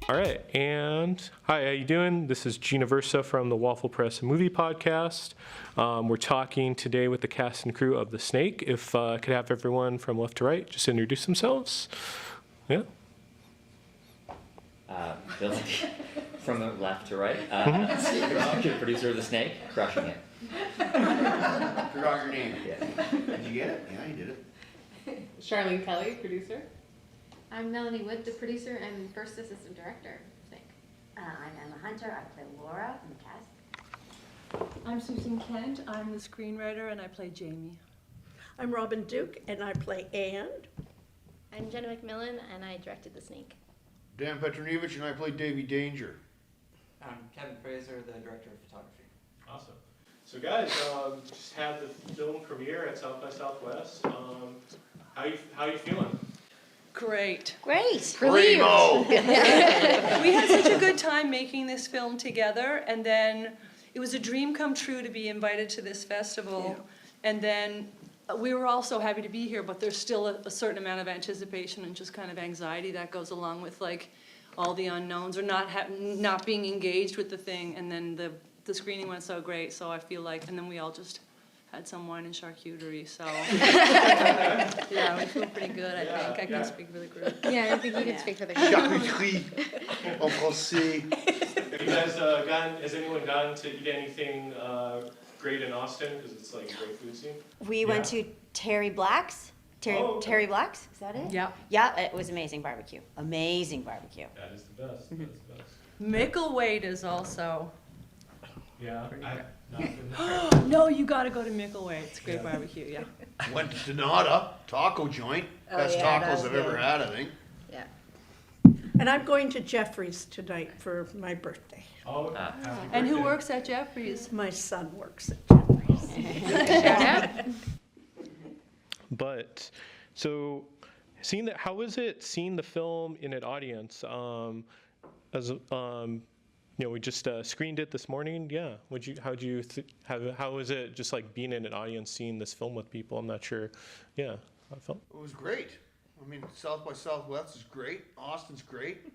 All right, and hi, how you doing? This is Gina Versa from the Waffle Press Movie Podcast. We're talking today with the cast and crew of The Snake. If I could have everyone from left to right just introduce themselves. Yeah. Billy, from the left to right. Producer of The Snake, crushing it. Forgot your name. Yeah. Did you get it? Yeah, you did it. Sharlene Kelly, producer. I'm Melani Wood, the producer and first assistant director, I think. I'm Emma Hunter. I play Laura in the cast. I'm Susan Kent. I'm the screenwriter and I play Jamie. I'm Robin Duke and I play Anne. I'm Jenna MacMillan and I directed The Snake. Dan Petronijevic and I play Davy Danger. I'm Kevin Fraser, the director of photography. Awesome. So guys, just had the film premiere at South by Southwest. How you feeling? Great. Great. Primo! We had such a good time making this film together, and then it was a dream come true to be invited to this festival. Yeah. And then we were all so happy to be here, but there's still a certain amount of anticipation and just kind of anxiety that goes along with like all the unknowns or not being engaged with the thing. And then the screening went so great, so I feel like, and then we all just had some wine and charcuterie, so yeah, we feel pretty good. I think I can speak for the group. Yeah, I think you can speak for the group. Charcuterie en français. Have you guys has anyone gotten to eat anything great in Austin? Because it's like a great food scene. We went to Terry Black's. Terry Black's, is that it? Yeah. Yeah, it was amazing barbecue. Amazing barbecue. That is the best. Mm-hmm. That's the best. Micklethwait is also. Yeah. No, you got to go to Micklethwait. It's great barbecue. Yeah. Went to Donata, taco joint. Best tacos I've ever had, I think. Yeah. And I'm going to Jeffrey's tonight for my birthday. Oh, And who works at Jeffrey's? My son works at Jeffrey's. But so how was it seeing the film in an audience? We just screened it this morning. Yeah. How was it just like being in an audience, seeing this film with people? I'm not sure. Yeah. How it felt. It was great. I mean, South by Southwest is great. Austin's great.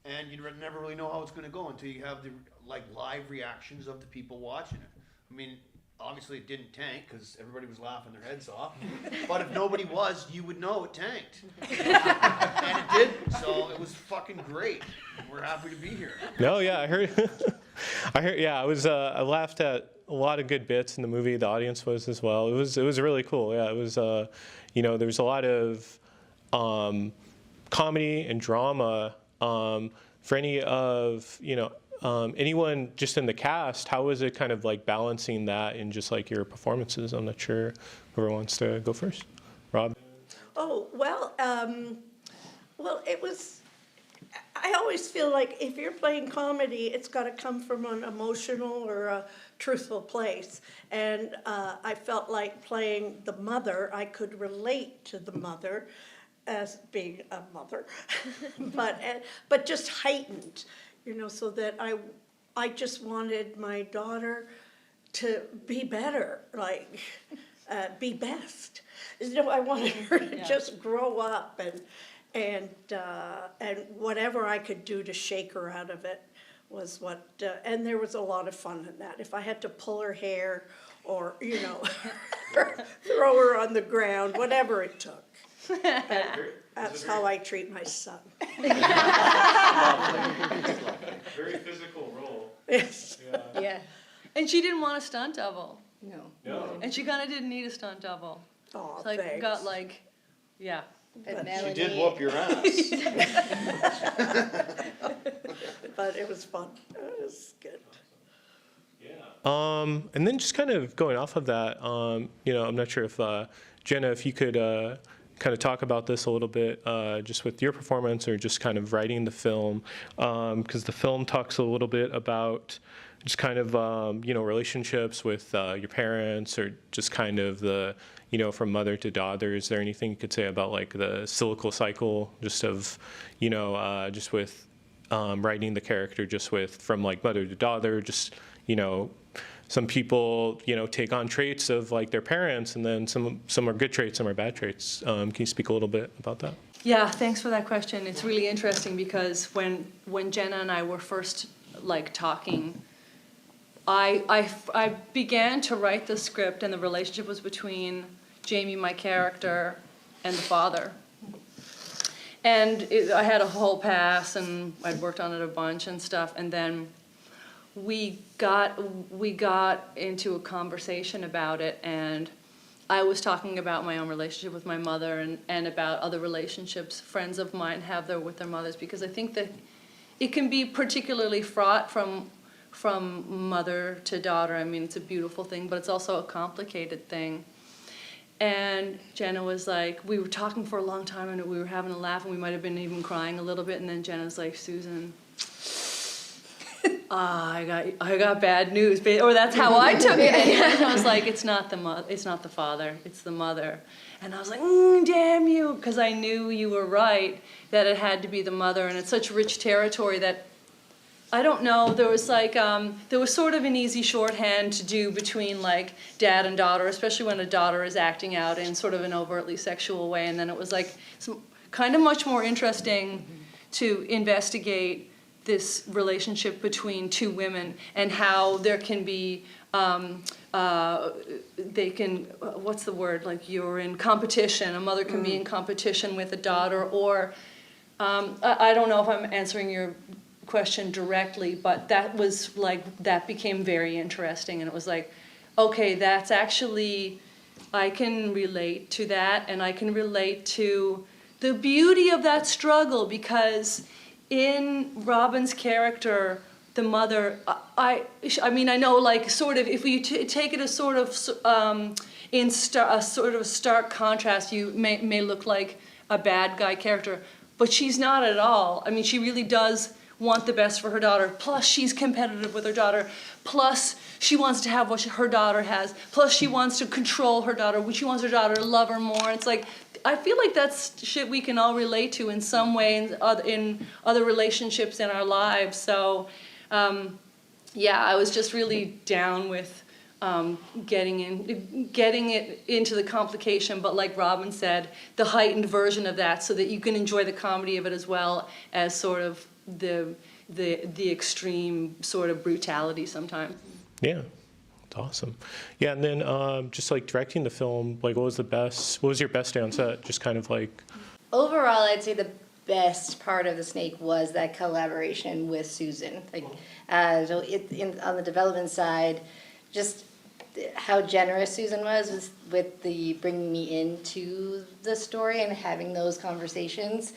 And you never really know how it's going to go until you have the live reactions of the people watching it. I mean, obviously it didn't tank because everybody was laughing their heads off. But if nobody was, you would know it tanked. And it didn't. So it was fucking great. We're happy to be here. No, yeah, I heard. Yeah, I laughed at a lot of good bits in the movie. The audience was as well. It was really cool. Yeah, it was. There was a lot of comedy and drama. For any of anyone just in the cast, how was it kind of like balancing that in just like your performances? I'm not sure whoever wants to go first. Rob? Oh, well, it was, I always feel like if you're playing comedy, it's got to come from an emotional or a truthful place. And I felt like playing the mother, I could relate to the mother as being a mother, but just heightened, so that I just wanted my daughter to be better, be best. I wanted her to just grow up and whatever I could do to shake her out of it was what, and there was a lot of fun in that. If I had to pull her hair or, throw her on the ground, whatever it took. That's how I treat my son. Very physical role. Yes. Yeah. And she didn't want a stunt double. No. And she kind of didn't need a stunt double. Oh, It's like, thanks. yeah. But She did whoop your ass. But it was fun. It was good. Yeah. And then just kind of going off of that, I'm not sure if Jenna, if you could kind of talk about this a little bit, just with your performance or just kind of writing the film, because the film talks a little bit about just kind of relationships with your parents, or just kind of the from mother to daughter. Is there anything you could say about like the cyclical cycle, just of just with writing the character, just with from like mother to daughter, just some people, take on traits of like their parents, and then some are good traits, some are bad traits. Can you speak a little bit about that? Yeah, thanks for that question. It's really interesting because when Jenna and I were first like talking, I began to write the script, and the relationship was between Jamie, my character, and the father. And I had a whole pass, and I'd worked on it a bunch and stuff, and then we got into a conversation about it, and I was talking about my own relationship with my mother and about other relationships friends of mine have with their mothers, because I think that it can be particularly fraught from mother to daughter. I mean, it's a beautiful thing, but it's also a complicated thing. And Jenna was like, we were talking for a long time, and we were having a laugh, and we might have been even crying a little bit, and then Jenna's like, Susan, I got bad news, or that's how I took it. And I was like, it's not the father, it's the mother. And I was like, damn you, because I knew you were right, that it had to be the mother, and it's such rich territory that, I don't know, there was sort of an easy shorthand to do between like dad and daughter, especially when a daughter is acting out in sort of an overtly sexual way, and then it was like kind of much more interesting to investigate this relationship between two women and how there can be, they can, what's the word, like you're in competition, a mother can be in competition with a daughter, or, I don't know if I'm answering your question directly, but that was like, that became very interesting, and it was like, okay, that's actually, I can relate to that, and I can relate to the beauty of that struggle, because in Robin's character, the mother, I mean, I know, like, sort of, if we take it as sort of a sort of stark contrast, you may look like a bad guy character, but she's not at all. I mean, she really does want the best for her daughter, plus she's competitive with her daughter, plus she wants to have what her daughter has, plus she wants to control her daughter, she wants her daughter to love her more. It's like, I feel like that's shit we can all relate to in some way in other relationships in our lives. So, yeah, I was just really down with getting it into the complication, but like Robin said, the heightened version of that, so that you can enjoy the comedy of it as well as sort of the extreme sort of brutality sometimes. Yeah. Awesome. Yeah, and then just like directing the film, like what was your best day on set? Just kind of like... Overall, I'd say the best part of The Snake was that collaboration with Susan. Like, so on the development side, just how generous Susan was with the bringing me into the story and having those conversations.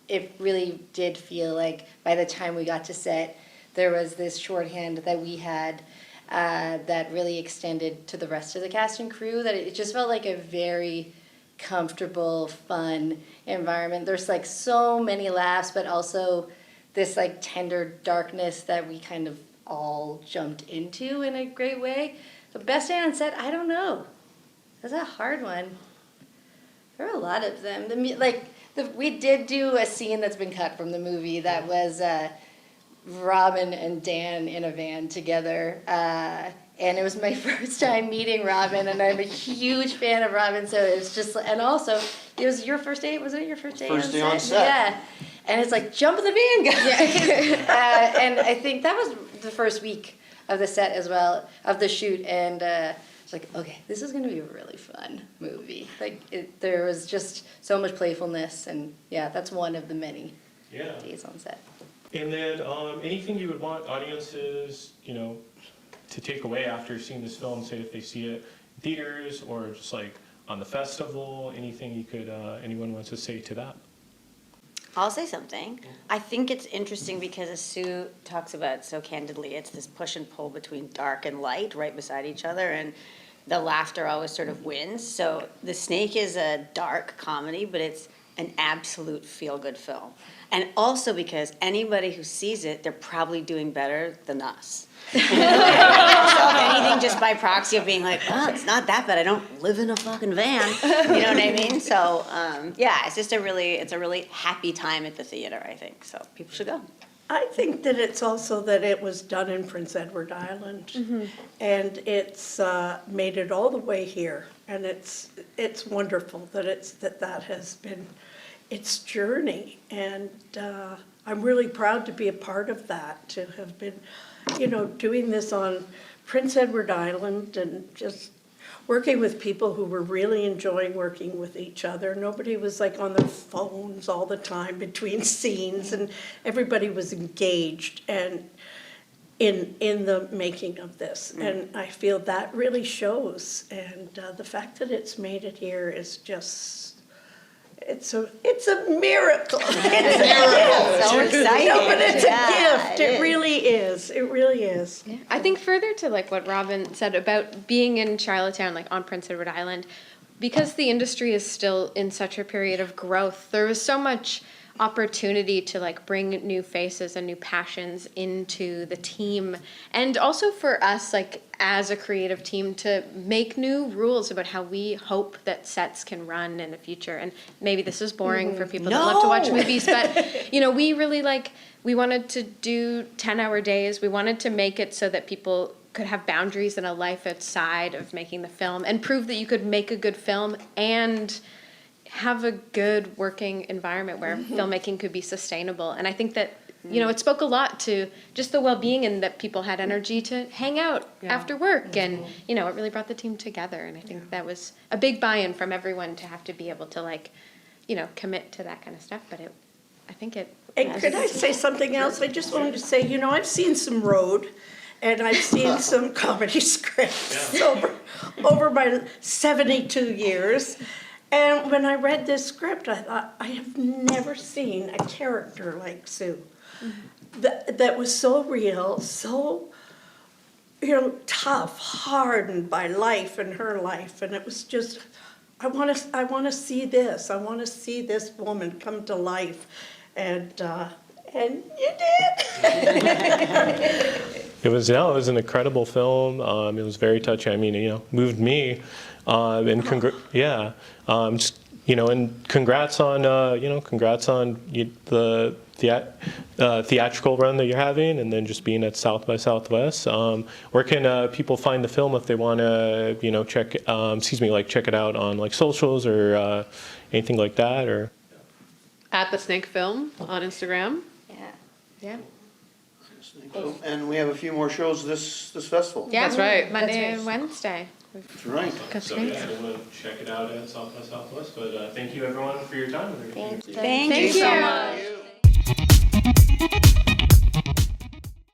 It really did feel like by the time we got to set, there was this shorthand that we had that really extended to the rest of the cast and crew, that it just felt like a very comfortable, fun environment. There's like so many laughs, but also this like tender darkness that we kind of all jumped into in a great way. The best day on set, I don't know. That's a hard one. There are a lot of them. We did do a scene that's been cut from the movie that was Robin and Dan in a van together, and it was my first time meeting Robin, and I'm a huge fan of Robin, so it was just, and also, it was your first day, wasn't it your first day on set? First day on set. Yeah, and it's like, jump in the van, guys! And I think that was the first week of the set as well, of the shoot, and it's like, okay, this is gonna be a really fun movie. Like, there was just so much playfulness, and yeah, that's one of the many days on set. And then anything you would want audiences, to take away after seeing this film, say if they see it in theaters or just like on the festival, anything you could, anyone wants to say to that? I'll say something. I think it's interesting because, as Sue talks about so candidly, it's this push and pull between dark and light right beside each other, and the laughter always sort of wins. So The Snake is a dark comedy, but it's an absolute feel-good film. And also because anybody who sees it, they're probably doing better than us. So if anything, just by proxy of being like, oh, it's not that bad. I don't live in a fucking van. You know what I mean? So, yeah, it's just a really happy time at the theater, I think. So people should go. I think that it's also that it was done in Prince Edward Island, and it's made it all the way here, and it's wonderful that that has been its journey. And I'm really proud to be a part of that, to have been, doing this on Prince Edward Island and just working with people who were really enjoying working with each other. Nobody was like on their phones all the time between scenes, and everybody was engaged and in the making of this. And I feel that really shows. And the fact that it's made it here is just, it's a miracle. It's a gift. So exciting. No, but it's Yeah, a gift. It really is. It really is. Yeah. I think further to like what Robin said about being in Charlottetown, like on Prince Edward Island, because the industry is still in such a period of growth, there was so much opportunity to like bring new faces and new passions into the team, and also for us like as a creative team to make new rules about how we hope that sets can run in the future. And maybe this is boring for people that love to watch movies, but we really we wanted to do 10-hour days. We wanted to make it so that people could have boundaries and a life outside of making the film, and prove that you could make a good film and have a good working environment where filmmaking could be sustainable. And I think that, it spoke a lot to just the well-being, and that people had energy to hang out after work. And, it really brought the team together. And I think that was a big buy-in from everyone to have to be able to commit to that kind of stuff. But I think it. And could I say something else? I just wanted to say, I've seen some road, and I've seen some comedy scripts over my 72 years. And when I read this script, I thought, I have never seen a character like Sue. That was so real, so, tough, hardened by life and her life. And it was just, I want to see this. I want to see this woman come to life. And you did. It was an incredible film. It was very touching. I mean, moved me. And and congrats on the theatrical run that you're having, and then just being at South by Southwest. Where can people find the film if they want to, check it out on like socials or anything like that, or? At the Snake Film on Instagram. Yeah. And we have a few more shows this festival. Yeah, That's right. Monday and Wednesday. That's right. So yeah, everyone check it out at South by Southwest. But thank you everyone for your time. Thank you. Thank you so much.